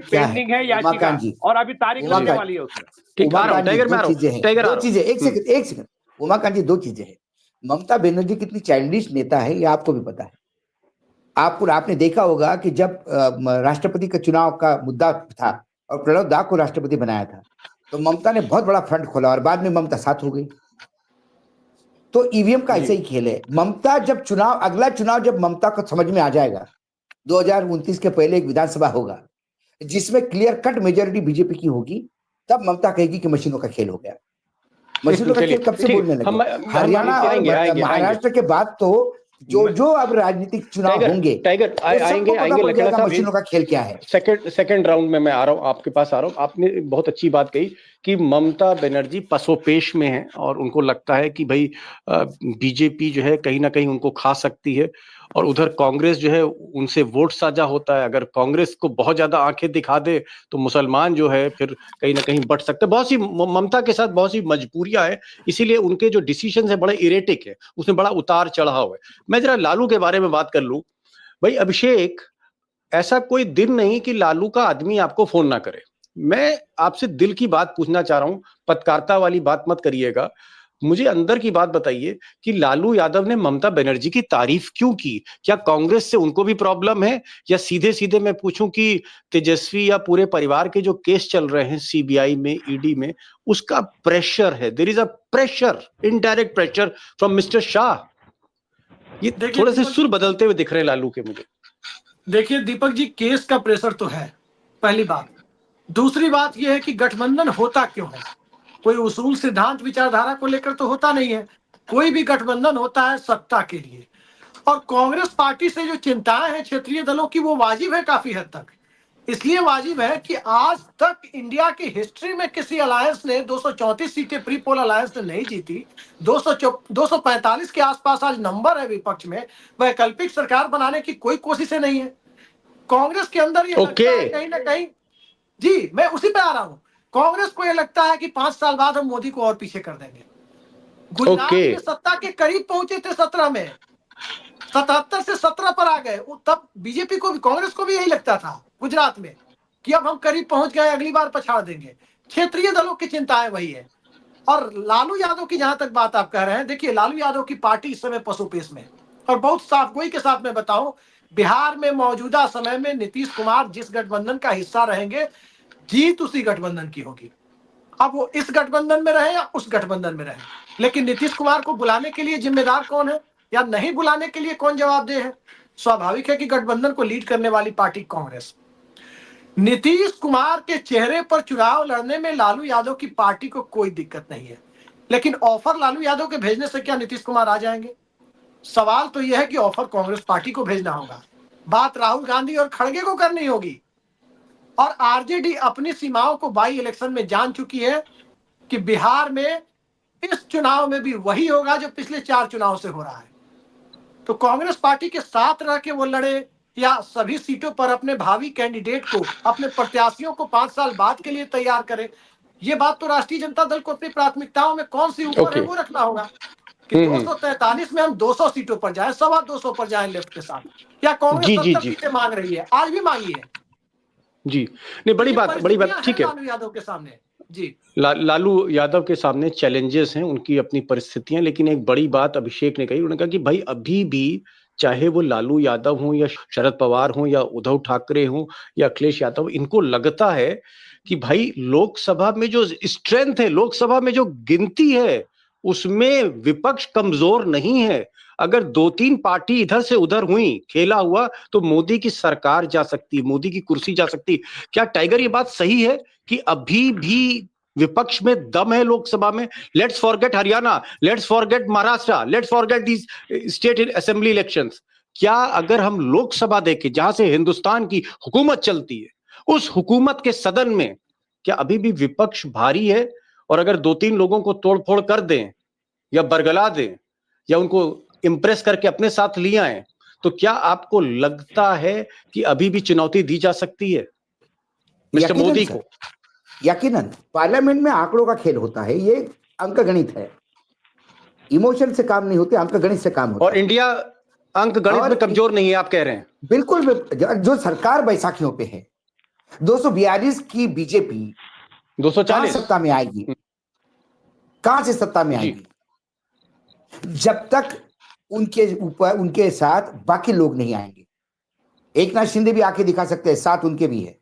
पेंडिंग है याचिका, और अभी तारीख लगने वाली है उसमें। एक सेकंड उमाकांत जी, दो चीजें हैं। ममता बनर्जी कितनी चाइल्डिश नेता है ये आपको भी पता है। आपने देखा होगा कि जब राष्ट्रपति का चुनाव का मुद्दा था और प्रणब दा को राष्ट्रपति बनाया था, तो ममता ने बहुत बड़ा फ्रंट खोला और बाद में ममता साथ हो गई। तो ईवीएम का ऐसा ही खेल है। ममता जब अगला चुनाव जब ममता को समझ में आ जाएगा, 2029 के पहले एक विधानसभा होगा जिसमें क्लियर कट मेजोरिटी बीजेपी की होगी, तब ममता कहेगी कि मशीनों का खेल हो गया। मशीनों का खेल कब से बोलने लगे? हरियाणा और महाराष्ट्र के बाद तो जो अब राजनीतिक चुनाव होंगे, आएंगे मशीनों का खेल क्या है। सेकंड राउंड में मैं आ रहा हूं, आपके पास आ रहा हूं। आपने बहुत अच्छी बात कही कि ममता बनर्जी पसोपेश में है और उनको लगता है कि भाई बीजेपी जो है कहीं ना कहीं उनको खा सकती है, और उधर कांग्रेस जो है उनसे वोट साझा होता है। अगर कांग्रेस को बहुत ज्यादा आंखें दिखा दे तो मुसलमान जो है फिर कहीं ना कहीं बढ़ सकते हैं। बहुत सी ममता के साथ बहुत सी मजबूरियां हैं, इसीलिए उनके जो डिसीजन है बड़े इरेटिक है, उसमें बड़ा उतार चढ़ाव है। मैं जरा लालू के बारे में बात कर लूं। भाई अभिषेक, ऐसा कोई दिन नहीं कि लालू का आदमी आपको फोन ना करे। मैं आपसे दिल की बात पूछना चाह रहा हूं, पत्रकारिता वाली बात मत करिएगा, मुझे अंदर की बात बताइए कि लालू यादव ने ममता बनर्जी की तारीफ क्यों की? क्या कांग्रेस से उनको भी प्रॉब्लम है, या सीधे सीधे मैं पूछूं कि तेजस्वी या पूरे परिवार के जो केस चल रहे हैं सीबीआई में, ईडी में, उसका प्रेशर है? There is a pressure, indirect pressure from mister Shah. ये थोड़े से सुर बदलते हुए दिख रहे हैं लालू के मुझे। देखिए दीपक जी, केस का प्रेशर तो है, पहली बात। दूसरी बात यह है कि गठबंधन होता क्यों है? कोई उसूल, सिद्धांत, विचारधारा को लेकर तो होता नहीं है। कोई भी गठबंधन होता है सत्ता के लिए, और कांग्रेस पार्टी से जो चिंताएं हैं क्षेत्रीय दलों की, वो वाजिब है काफी हद तक। इसलिए वाजिब है कि आज तक इंडिया की हिस्ट्री में किसी अलायंस ने 234 सीटें प्री पोल अलायंस ने नहीं जीती। 245 के आसपास आज नंबर है विपक्ष में। वैकल्पिक सरकार बनाने की कोई कोशिशें नहीं है कांग्रेस के अंदर। ये लगता है कहीं ना कहीं, जी मैं उसी पे आ रहा हूं, कांग्रेस को यह लगता है कि 5 साल बाद हम मोदी को और पीछे कर देंगे। गुजरात में सत्ता के करीब पहुंचे थे 17 में, 77 से 17 पर आ गए। तब बीजेपी को भी, कांग्रेस को भी यही लगता था गुजरात में कि अब हम करीब पहुंच गए, अगली बार पछाड़ देंगे। क्षेत्रीय दलों की चिंताएं वही है। और लालू यादव की जहां तक बात आप कह रहे हैं, देखिए लालू यादव की पार्टी इस समय पसोपेश में, और बहुत साफ गोई के साथ मैं बताऊं, बिहार में मौजूदा समय में नीतीश कुमार जिस गठबंधन का हिस्सा रहेंगे, जीत उसी गठबंधन की होगी। अब वो इस गठबंधन में रहे या उस गठबंधन में रहे, लेकिन नीतीश कुमार को बुलाने के लिए जिम्मेदार कौन है या नहीं बुलाने के लिए कौन जवाबदेह है? स्वाभाविक है कि गठबंधन को लीड करने वाली पार्टी कांग्रेस। नीतीश कुमार के चेहरे पर चुनाव लड़ने में लालू यादव की पार्टी को कोई दिक्कत नहीं है, लेकिन ऑफर लालू यादव के भेजने से क्या नीतीश कुमार आ जाएंगे? सवाल तो यह है कि ऑफर कांग्रेस पार्टी को भेजना होगा, बात राहुल गांधी और खड़गे को करनी होगी। और आरजेडी अपनी सीमाओं को बाई इलेक्शन में जान चुकी है कि बिहार में इस चुनाव में भी वही होगा जो पिछले 4 चुनाव से हो रहा है। तो कांग्रेस पार्टी के साथ रह के वो लड़े या सभी सीटों पर अपने भावी कैंडिडेट को, अपने प्रत्याशियों को 5 साल बाद के लिए तैयार करे, ये बात तो राष्ट्रीय जनता दल को अपनी प्राथमिकताओं में कौन सी ऊपर है वो रखना होगा कि 243 में हम 200 सीटों पर जाए, 225 पर जाए लेफ्ट के साथ, या कांग्रेस 70 सीटें मांग रही है, आज भी मांगी है। जी, नहीं बड़ी बात, ठीक है। लालू यादव के सामने जी लालू यादव के सामने चैलेंजेस हैं, उनकी अपनी परिस्थितियां, लेकिन एक बड़ी बात अभिषेक ने कही, उन्होंने कहा कि भाई अभी भी चाहे वो लालू यादव हो या शरद पवार हो या उद्धव ठाकरे हो या अखिलेश यादव, इनको लगता है कि भाई लोकसभा में जो स्ट्रेंथ है, लोकसभा में जो गिनती है, उसमें विपक्ष कमजोर नहीं है। अगर 2-3 पार्टी इधर से उधर हुई, खेला हुआ, तो मोदी की सरकार जा सकती, मोदी की कुर्सी जा सकती। क्या टाइगर ये बात सही है कि अभी भी विपक्ष में दम है लोकसभा में? Let's forget Haryana, let's forget Maharashtra, let's forget these state assembly elections. क्या अगर हम लोकसभा देखें, जहां से हिंदुस्तान की हुकूमत चलती है, उस हुकूमत के सदन में क्या अभी भी विपक्ष भारी है? और अगर 2-3 लोगों को तोड़-फोड़ कर दें या बरगला दें या उनको इंप्रेस करके अपने साथ ले आए, तो क्या आपको लगता है कि अभी भी चुनौती दी जा सकती है मिस्टर यकीनन मोदी सर, को? यकीनन पार्लियामेंट में आंकड़ों का खेल होता है, ये अंक गणित है, इमोशन से काम नहीं होते, अंक गणित से काम होता और है। इंडिया अंक गणित में कमजोर नहीं है, आप कह रहे हैं? बिल्कुल जो सरकार बैसाखियों पे है, 242 की बीजेपी 240 सत्ता में आएगी, कहां से सत्ता में आएगी? जब तक उनके ऊपर, उनके साथ बाकी लोग नहीं आएंगे। एक नाथ शिंदे भी आके दिखा सकते हैं, 7 उनके भी है,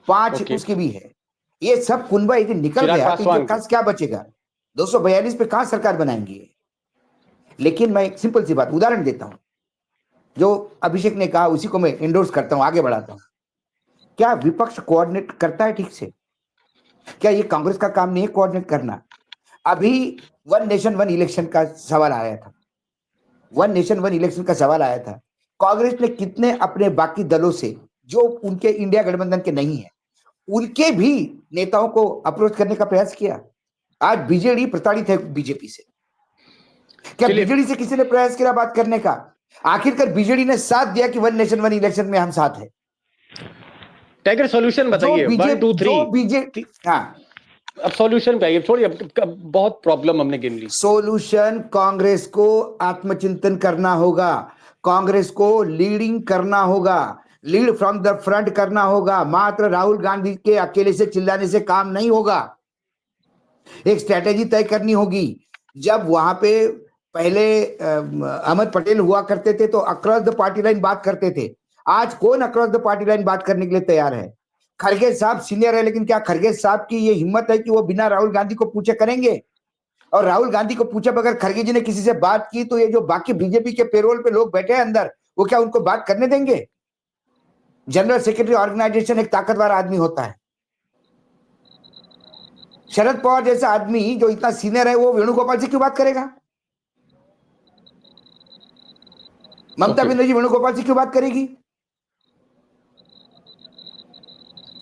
5 उसके भी है। ये सब कुनबा यदि निकल गया तो इनके पास क्या बचेगा? 242 पे कहां सरकार बनाएंगे? लेकिन मैं एक सिंपल सी बात उदाहरण देता हूं, जो अभिषेक ने कहा उसी को मैं इंडोर्स करता हूं, आगे बढ़ाता हूं। क्या विपक्ष कोऑर्डिनेट करता है ठीक से? क्या ये कांग्रेस का काम नहीं है कोऑर्डिनेट करना? अभी वन नेशन वन इलेक्शन का सवाल आया था, वन नेशन वन इलेक्शन का सवाल आया था। कांग्रेस ने कितने अपने बाकी दलों से, जो उनके इंडिया गठबंधन के नहीं है, उनके भी नेताओं को अप्रोच करने का प्रयास किया। आज बीजेडी प्रताड़ित है बीजेपी से। क्या बीजेडी से किसी ने प्रयास किया बात करने का? आखिरकार बीजेडी ने साथ दिया कि वन नेशन वन इलेक्शन में हम साथ हैं। टाइगर सॉल्यूशन बताइए, 1 2 3। हाँ, अब सॉल्यूशन पे आइए, छोड़िए, अब बहुत प्रॉब्लम हमने गिन ली। सॉल्यूशन कांग्रेस को आत्मचिंतन करना होगा, कांग्रेस को लीडिंग करना होगा, लीड फ्रॉम द फ्रंट करना होगा। मात्र राहुल गांधी के अकेले से चिल्लाने से काम नहीं होगा, एक स्ट्रेटेजी तय करनी होगी। जब वहां पे पहले अहमद पटेल हुआ करते थे तो अक्रॉस द पार्टी लाइन बात करते थे, आज कौन अक्रॉस द पार्टी लाइन बात करने के लिए तैयार है? खरगे साहब सीनियर है, लेकिन क्या खरगे साहब की ये हिम्मत है कि वो बिना राहुल गांधी को पूछे करेंगे? और राहुल गांधी को पूछे बगैर खरगे जी ने किसी से बात की तो ये जो बाकी बीजेपी के पेरोल पे लोग बैठे हैं अंदर, वो क्या उनको बात करने देंगे? जनरल सेक्रेटरी ऑर्गेनाइजेशन एक ताकतवर आदमी होता है। शरद पवार जैसा आदमी जो इतना सीनियर है, वो वेणुगोपाल से क्यों बात करेगा? ममता बनर्जी वेणुगोपाल से क्यों बात करेगी?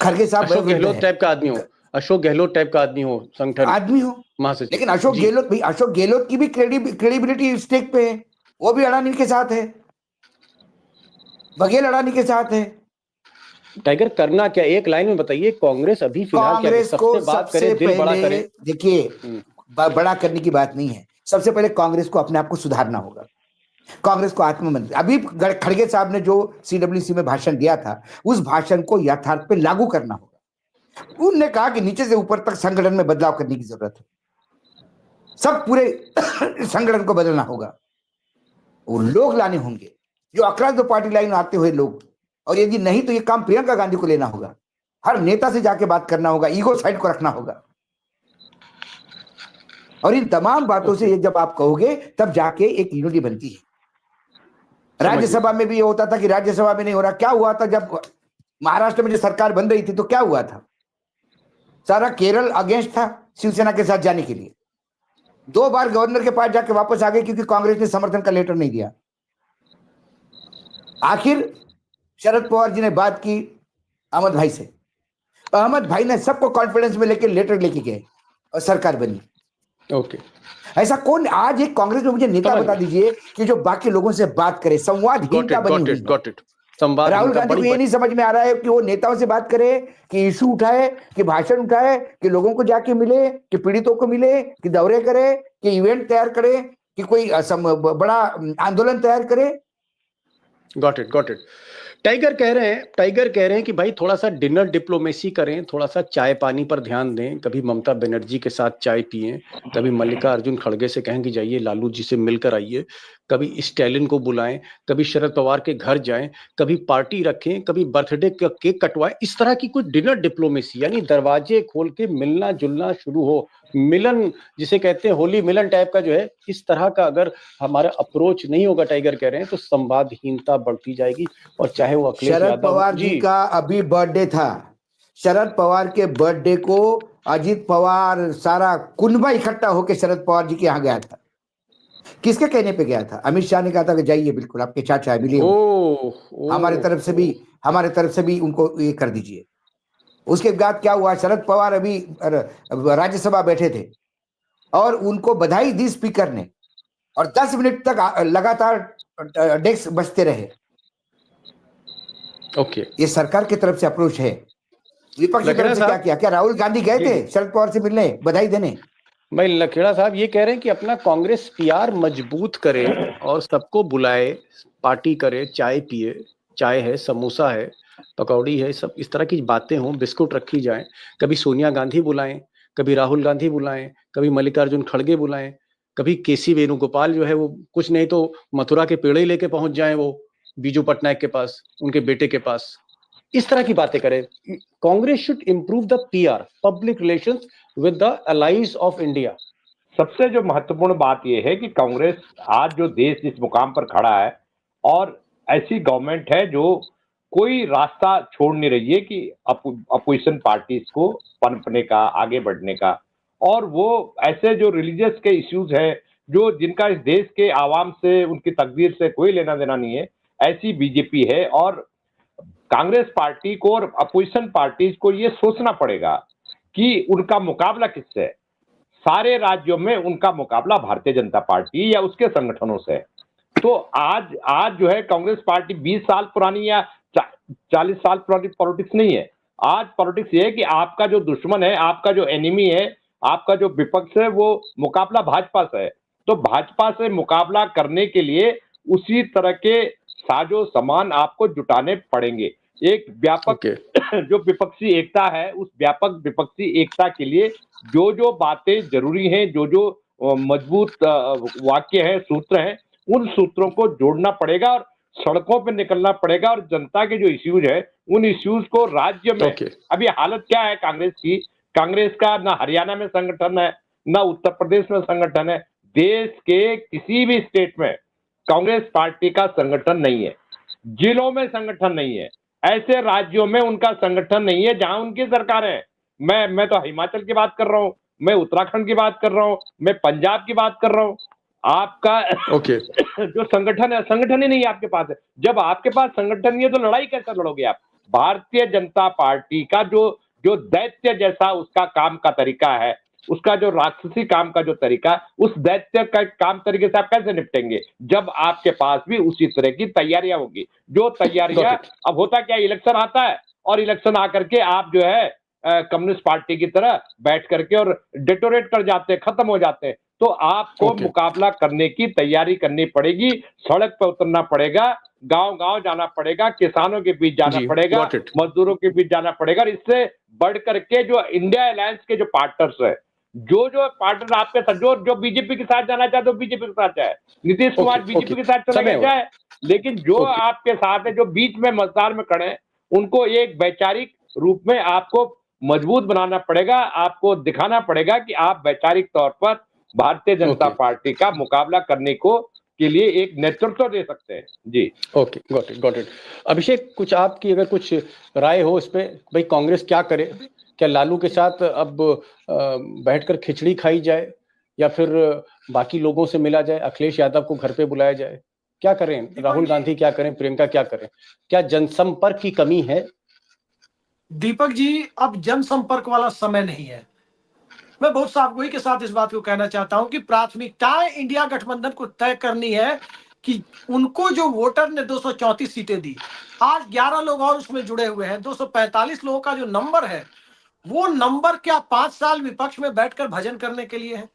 खरगे साहब अशोक गहलोत टाइप का आदमी हो, अशोक गहलोत टाइप का आदमी हो, संगठन आदमी हो, लेकिन अशोक गहलोत भी, अशोक गहलोत की भी क्रेडिबिलिटी स्टेक पे है, वो भी अडानी के साथ है, बघेल अडानी के साथ है। टाइगर करना क्या, एक लाइन में बताइए। कांग्रेस अभी फिलहाल कांग्रेस को सबसे पहले देखिए, बड़ा करने की बात नहीं है, सबसे पहले कांग्रेस को अपने आप को सुधारना होगा। कांग्रेस को आत्ममंत्री, अभी खड़गे साहब ने जो सीडब्ल्यूसी में भाषण दिया था, उस भाषण को यथार्थ पे लागू करना होगा। उन्होंने कहा कि नीचे से ऊपर तक संगठन में बदलाव करने की जरूरत है, सब पूरे संगठन को बदलना होगा। वो लोग लाने होंगे जो अक्रॉस द पार्टी लाइन आते हुए लोग, और यदि नहीं तो ये काम प्रियंका गांधी को लेना होगा, हर नेता से जाके बात करना होगा, ईगो साइड को रखना होगा। और इन तमाम बातों से जब आप कहोगे तब जाके एक यूनिटी बनती है। राज्यसभा में भी ये होता था कि राज्यसभा में नहीं हो रहा। क्या हुआ था जब महाराष्ट्र में जो सरकार बन रही थी तो क्या हुआ था? सारा केरल अगेंस्ट था शिवसेना के साथ जाने के लिए, 2 बार गवर्नर के पास जाके वापस आ गए क्योंकि कांग्रेस ने समर्थन का लेटर नहीं दिया। आखिर शरद पवार जी ने बात की अहमद भाई से, अहमद भाई ने सबको कॉन्फिडेंस में लेके लेटर लेके गए और सरकार बनी। ओके, ऐसा कौन आज एक कांग्रेस में मुझे नेता बता दीजिए कि जो बाकी लोगों से बात करे, संवादहीनता बनी हुई है। राहुल गांधी को ये नहीं समझ में आ रहा है कि वो नेताओं से बात करे, कि इशू उठाए, कि भाषण उठाए, कि लोगों को जाके मिले, कि पीड़ितों को मिले, कि दौरे करे, कि इवेंट तैयार करे, कि कोई बड़ा आंदोलन तैयार करे। Got it. टाइगर कह रहे हैं कि भाई थोड़ा सा डिनर डिप्लोमेसी करें, थोड़ा सा चाय पानी पर ध्यान दें, कभी ममता बनर्जी के साथ चाय पिएं, कभी मल्लिकार्जुन खड़गे से कहें कि जाइए लालू जी से मिलकर आइए, कभी स्टैलिन को बुलाएं, कभी शरद पवार के घर जाएं, कभी पार्टी रखें, कभी बर्थडे का केक कटवाएं। इस तरह की कुछ डिनर डिप्लोमेसी, यानी दरवाजे खोल के मिलना जुलना शुरू हो, मिलन जिसे कहते हैं होली मिलन टाइप का जो है, इस तरह का अगर हमारा अप्रोच नहीं होगा, टाइगर कह रहे हैं, तो संवादहीनता बढ़ती जाएगी। और चाहे वो अखिलेश शरद यादव पवार जी का अभी बर्थडे था। शरद पवार के बर्थडे को अजीत पवार सारा कुनबा इकट्ठा होकर शरद पवार जी के यहाँ गया था। किसके कहने पे गया था? अमित शाह ने कहा था कि जाइए, बिल्कुल आपके चाचा है, मिलिए, हमारे तरफ से भी उनको ये कर दीजिए। उसके बाद क्या हुआ, शरद पवार अभी राज्यसभा बैठे थे और उनको बधाई दी स्पीकर ने, और 10 मिनट तक लगातार डेस्क बजते रहे। ओके, ये सरकार की तरफ से अप्रोच है। विपक्ष की तरफ से क्या किया? क्या राहुल गांधी गए थे शरद पवार से मिलने, बधाई देने? भाई लखेड़ा साहब ये कह रहे हैं कि अपना कांग्रेस पीआर मजबूत करे और सबको बुलाए, पार्टी करे, चाय पिए, चाय है, समोसा है, पकौड़ी है, सब इस तरह की बातें हों, बिस्कुट रखी जाएं, कभी सोनिया गांधी बुलाएं, कभी राहुल गांधी बुलाएं, कभी मल्लिकार्जुन खड़गे बुलाएं, कभी केसी वेणुगोपाल जो है वो कुछ नहीं तो मथुरा के पेड़े लेके पहुंच जाएं वो बीजू पटनायक के पास, उनके बेटे के पास, इस तरह की बातें करें। Congress should improve the PR, public relations with the allies of India. सबसे जो महत्वपूर्ण बात यह है कि कांग्रेस आज जो देश जिस मुकाम पर खड़ा है, और ऐसी गवर्नमेंट है जो कोई रास्ता छोड़ नहीं रही है कि अपोजिशन पार्टीज को पनपने का, आगे बढ़ने का, और वो ऐसे जो रिलीजियस के इश्यूज है जो जिनका इस देश के आवाम से, उनकी तकदीर से कोई लेना देना नहीं है, ऐसी बीजेपी है। और कांग्रेस पार्टी को और अपोजिशन पार्टीज को ये सोचना पड़ेगा कि उनका मुकाबला किससे है। सारे राज्यों में उनका मुकाबला भारतीय जनता पार्टी या उसके संगठनों से है। तो आज जो है कांग्रेस पार्टी 20 साल पुरानी या 40 साल पुरानी पॉलिटिक्स नहीं है। आज पॉलिटिक्स ये है कि आपका जो दुश्मन है, आपका जो एनिमी है, आपका जो विपक्ष है, वो मुकाबला भाजपा से है। तो भाजपा से मुकाबला करने के लिए उसी तरह के साजो सामान आपको जुटाने पड़ेंगे। एक व्यापक जो विपक्षी एकता है, उस व्यापक विपक्षी एकता के लिए जो जो बातें जरूरी हैं, जो जो मजबूत वाक्य हैं, सूत्र हैं, उन सूत्रों को जोड़ना पड़ेगा और सड़कों पर निकलना पड़ेगा। और जनता के जो इश्यूज है, उन इश्यूज को राज्य में अभी हालत क्या है कांग्रेस की? कांग्रेस का ना हरियाणा में संगठन है, ना उत्तर प्रदेश में संगठन है। देश के किसी भी स्टेट में कांग्रेस पार्टी का संगठन नहीं है, जिलों में संगठन नहीं है, ऐसे राज्यों में उनका संगठन नहीं है जहां उनकी सरकार है। मैं तो हिमाचल की बात कर रहा हूं, मैं उत्तराखंड की बात कर रहा हूं, मैं पंजाब की बात कर रहा हूं। आपका जो संगठन है, संगठन ही नहीं है आपके पास है। जब आपके पास संगठन नहीं है तो लड़ाई कैसे लड़ोगे आप? भारतीय जनता पार्टी का जो दैत्य जैसा उसका काम का तरीका है, उसका जो राक्षसी काम का जो तरीका, उस दैत्य का काम तरीके से आप कैसे निपटेंगे जब आपके पास भी उसी तरह की तैयारियां होगी? जो तैयारियां, अब होता क्या, इलेक्शन आता है और इलेक्शन आकर के आप जो है कम्युनिस्ट पार्टी की तरह बैठ करके और डेटोरेट कर जाते हैं, खत्म हो जाते हैं। तो आपको मुकाबला करने की तैयारी करनी पड़ेगी, सड़क पर उतरना पड़ेगा, गांव-गांव जाना पड़ेगा, किसानों के बीच जाना पड़ेगा, मजदूरों के बीच जाना पड़ेगा। और इससे बढ़ करके जो इंडिया अलायंस के जो पार्टनर्स है, जो पार्टनर आपके साथ, जो बीजेपी के साथ जाना चाहते हो बीजेपी के साथ जाए, नीतीश कुमार बीजेपी के साथ चले जाए, लेकिन जो आपके साथ है, जो बीच में मझधार में खड़े हैं, उनको एक वैचारिक रूप में आपको मजबूत बनाना पड़ेगा। आपको दिखाना पड़ेगा कि आप वैचारिक तौर पर भारतीय जनता पार्टी का मुकाबला करने को के लिए एक नेतृत्व दे सकते हैं। जी, ओके, गॉट इट। अभिषेक, कुछ आपकी अगर कुछ राय हो इस पे, भाई कांग्रेस क्या करे? क्या लालू के साथ अब बैठकर खिचड़ी खाई जाए, या फिर बाकी लोगों से मिला जाए, अखिलेश यादव को घर पे बुलाया जाए? क्या करें? राहुल गांधी क्या करें? प्रियंका क्या करें? क्या जनसंपर्क की कमी है? दीपक जी, अब जनसंपर्क वाला समय नहीं है। मैं बहुत साफगोई के साथ इस बात को कहना चाहता हूं कि प्राथमिकताएं इंडिया गठबंधन को तय करनी है कि उनको जो वोटर ने 234 सीटें दी, आज 11 लोग और उसमें जुड़े हुए हैं, 245 लोगों का जो नंबर है, वो नंबर क्या 5 साल विपक्ष में बैठकर भजन करने के लिए है?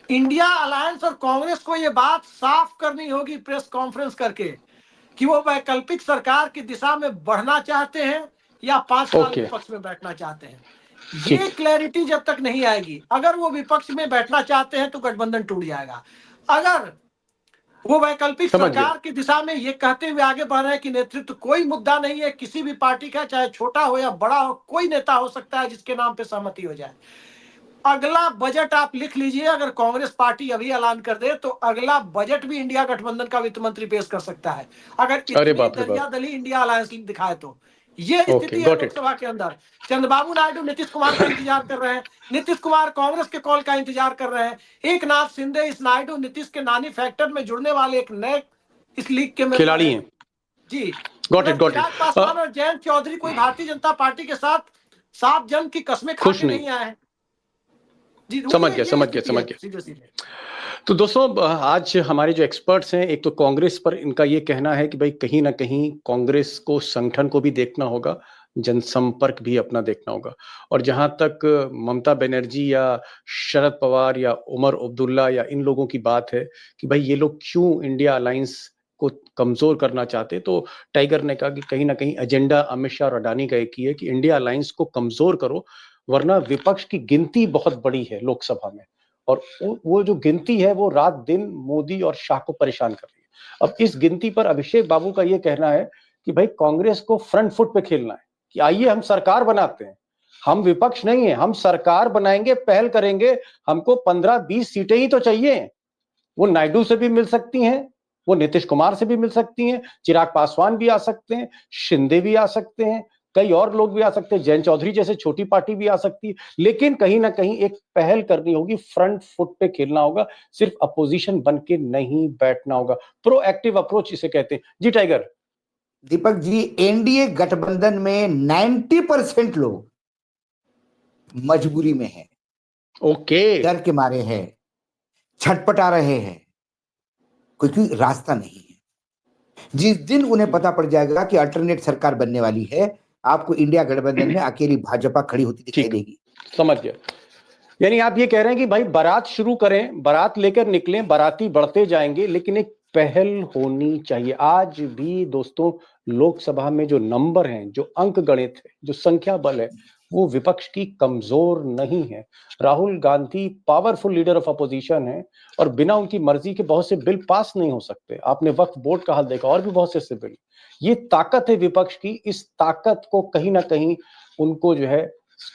इंडिया अलायंस और कांग्रेस को यह बात साफ करनी होगी प्रेस कॉन्फ्रेंस करके कि वो वैकल्पिक सरकार की दिशा में बढ़ना चाहते हैं या 5 साल ओके। विपक्ष में बैठना चाहते हैं। ये क्लैरिटी जब तक नहीं आएगी, अगर वो विपक्ष में बैठना चाहते हैं तो गठबंधन टूट जाएगा। अगर वो वैकल्पिक समझ गया। सरकार की दिशा में ये कहते हुए आगे बढ़ रहे हैं कि नेतृत्व कोई मुद्दा नहीं है, किसी भी पार्टी का, चाहे छोटा हो या बड़ा हो, कोई नेता हो सकता है जिसके नाम पे सहमति हो जाए। अगला बजट आप लिख लीजिए, अगर कांग्रेस पार्टी अभी ऐलान कर दे तो अगला बजट भी इंडिया गठबंधन का वित्त मंत्री पेश कर सकता है, अगर अरे इतनी बाप रे बाप। दलिया-दली इंडिया अलायंस दिखाए तो। ये ओके, स्थिति है गॉट इट। लोकसभा के अंदर। चंद्रबाबू नायडू नीतीश कुमार का इंतजार कर रहे हैं, नीतीश कुमार कांग्रेस के कॉल का इंतजार कर रहे हैं। एक नाथ शिंदे इस नायडू नीतीश के नानी फैक्टर में जुड़ने वाले एक नए इस लीग के खिलाड़ी हैं। जी। Got it, got Chirag Paswan it. और जयंत चौधरी कोई भारतीय जनता पार्टी के साथ साफ जंग की कस्में खा खुश के नहीं। नहीं आए हैं। जी, समझ ये गया, समझ स्थिति गया, है, समझ गया। सीधे-सीधे। तो दोस्तों, आज हमारे जो एक्सपर्ट्स हैं, एक तो कांग्रेस पर इनका ये कहना है कि भाई कहीं ना कहीं कांग्रेस को, संगठन को भी देखना होगा, जनसंपर्क भी अपना देखना होगा। और जहां तक ममता बनर्जी या शरद पवार या उमर अब्दुल्ला या इन लोगों की बात है कि भाई ये लोग क्यों इंडिया अलायंस को कमजोर करना चाहते, तो टाइगर ने कहा कि कहीं ना कहीं एजेंडा अमित शाह और अडानी का एक ही है कि इंडिया अलायंस को कमजोर करो, वरना विपक्ष की गिनती बहुत बड़ी है लोकसभा में, और वो जो गिनती है वो रात दिन मोदी और शाह को परेशान कर रही है। अब इस गिनती पर अभिषेक बाबू का ये कहना है कि भाई कांग्रेस को फ्रंट फुट पे खेलना है, कि आइए हम सरकार बनाते हैं, हम विपक्ष नहीं है, हम सरकार बनाएंगे, पहल करेंगे, हमको 15-20 सीटें ही तो चाहिए। वो नायडू से भी मिल सकती हैं, वो नीतीश कुमार से भी मिल सकती हैं, चिराग पासवान भी आ सकते हैं, शिंदे भी आ सकते हैं, कई और लोग भी आ सकते हैं, जयंत चौधरी जैसे छोटी पार्टी भी आ सकती है, लेकिन कहीं ना कहीं एक पहल करनी होगी, फ्रंट फुट पे खेलना होगा, सिर्फ अपोजिशन बन के नहीं बैठना होगा। प्रोएक्टिव अप्रोच इसे कहते हैं। जी टाइगर। दीपक जी, एनडीए गठबंधन में 90% लोग मजबूरी में हैं, ओके। डर के मारे हैं, छटपटा रहे हैं, क्योंकि रास्ता नहीं है। जिस दिन उन्हें पता पड़ जाएगा कि अल्टरनेट सरकार बनने वाली है, आपको इंडिया गठबंधन में अकेली भाजपा खड़ी होती दिखाई देगी। समझ गया। यानी आप ये कह रहे हैं कि भाई बारात शुरू करें, बारात लेकर निकलें, बाराती बढ़ते जाएंगे, लेकिन एक पहल होनी चाहिए। आज भी दोस्तों लोकसभा में जो नंबर हैं, जो अंक गणित है, जो संख्या बल है, वो विपक्ष की कमजोर नहीं है। Rahul Gandhi powerful leader of opposition है और बिना उनकी मर्जी के बहुत से बिल पास नहीं हो सकते। आपने वक्फ बोर्ड का हाल देखा, और भी बहुत से बिल। ये ताकत है विपक्ष की, इस ताकत को कहीं ना कहीं उनको जो है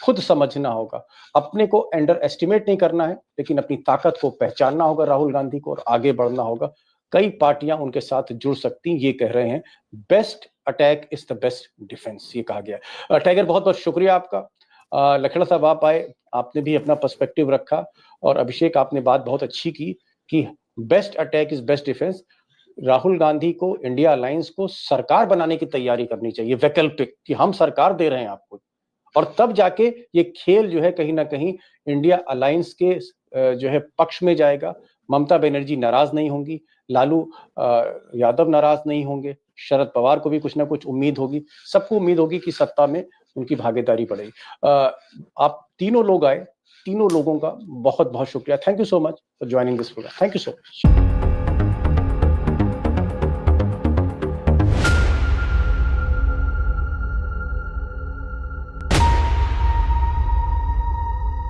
खुद समझना होगा। अपने को अंडर एस्टिमेट नहीं करना है, लेकिन अपनी ताकत को पहचानना होगा राहुल गांधी को, और आगे बढ़ना होगा। कई पार्टियां उनके साथ जुड़ सकती, ये कह रहे हैं। Best attack is the best defence, ये कहा गया। टाइगर, बहुत बहुत शुक्रिया आपका। लखड़ा साहब आप आए, आपने भी अपना पर्सपेक्टिव रखा, और अभिषेक आपने बात बहुत अच्छी की कि best attack is best defence. Rahul Gandhi को, इंडिया अलायंस को सरकार बनाने की तैयारी करनी चाहिए, वैकल्पिक, कि हम सरकार दे रहे हैं आपको, और तब जाके ये खेल जो है कहीं ना कहीं इंडिया अलायंस के जो है पक्ष में जाएगा। ममता बनर्जी नाराज नहीं होंगी, लालू यादव नाराज नहीं होंगे, शरद पवार को भी कुछ ना कुछ उम्मीद होगी, सबको उम्मीद होगी कि सत्ता में उनकी भागीदारी बढ़ेगी। आप तीनों लोग आए, तीनों लोगों का बहुत बहुत शुक्रिया। Thank you so much for joining this programme. Thank you so much.